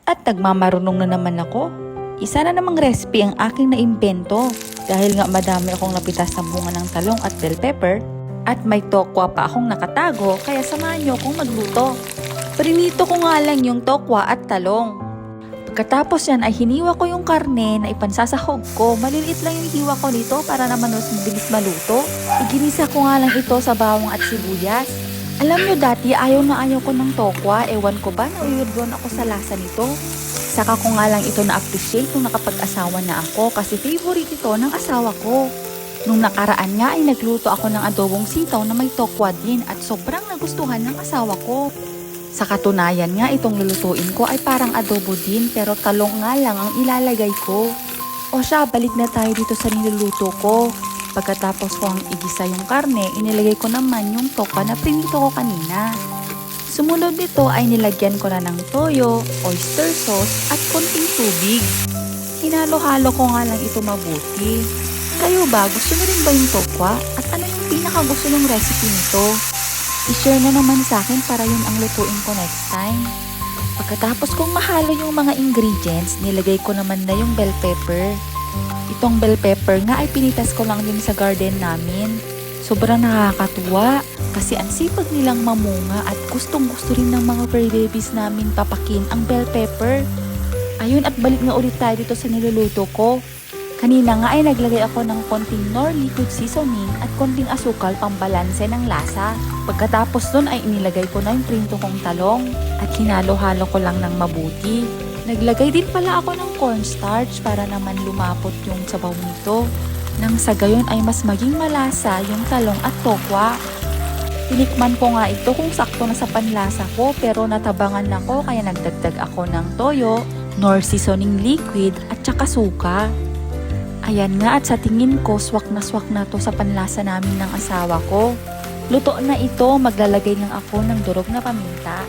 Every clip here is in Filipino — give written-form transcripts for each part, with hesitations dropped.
At nagmamarunong na naman ako. Isa na namang recipe ang aking naimbento dahil nga madami akong napitas na bunga ng talong at bell pepper at may tokwa pa akong nakatago kaya samahan niyo akong magluto. Prinito ko nga lang yung tokwa at talong. Pagkatapos yan ay hiniwa ko yung karne na ipansasahog ko. Maliliit lang yung hiwa ko nito para naman mas mabilis maluto. Iginisa ko nga lang ito sa bawang at sibuyas. Alam nyo dati ayaw na ayaw ko ng tokwa. Ewan ko ba na-weirdoon ako sa lasa nito. Saka ko nga lang ito na-appreciate nung nakapag-asawa na ako kasi favorite ito ng asawa ko. Nung nakaraan nga ay nagluto ako ng adobong sitaw na may tokwa din at sobrang nagustuhan ng asawa ko. Sa katunayan nga itong lulutuin ko ay parang adobo din pero talong nga lang ang ilalagay ko. O siya, balik na tayo dito sa niluluto ko. Pagkatapos ko ang igisa yung karne, inilagay ko naman yung tokwa na prinito ko kanina. Sumunod nito ay nilagyan ko na ng toyo, oyster sauce at konting tubig. Hinalo-halo ko nga lang ito mabuti. Kayo ba, gusto nyo rin ba yung tokwa? At ano yung pinakagusto ng recipe nito? I-share na naman sa akin para yun ang lutuin ko next time. Pagkatapos kong mahalo yung mga ingredients, nilagay ko naman na yung bell pepper. Itong bell pepper nga ay pinitas ko lang din sa garden namin. Sobrang nakakatuwa kasi ang sipag nilang mamunga at gustong gusto rin ng mga fur babies namin papakin ang bell pepper. Ayun, at balik nga ulit tayo dito sa niluluto ko. Kanina nga ay naglagay ako ng konting nor liquid seasoning at konting asukal pambalanse ng lasa. Pagkatapos nun ay inilagay ko na yung prinito kong talong at hinalo-halo ko lang ng mabuti. Naglagay din pala ako ng cornstarch para naman lumapot yung sabaw nito. Nang sa gayon ay mas maging malasa yung talong at tokwa. Tinikman ko nga ito kung sakto na sa panlasa ko pero natabangan ako kaya nagdagdag ako ng toyo, nor seasoning liquid at saka suka. Ayan nga, at sa tingin ko swak na to sa panlasa namin ng asawa ko. Luto na ito, maglalagay lang ako ng durog na paminta.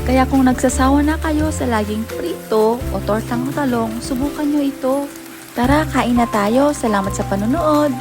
Kaya kung nagsasawa na kayo sa laging prito o tortang talong, subukan nyo ito. Tara, kain na tayo. Salamat sa panonood!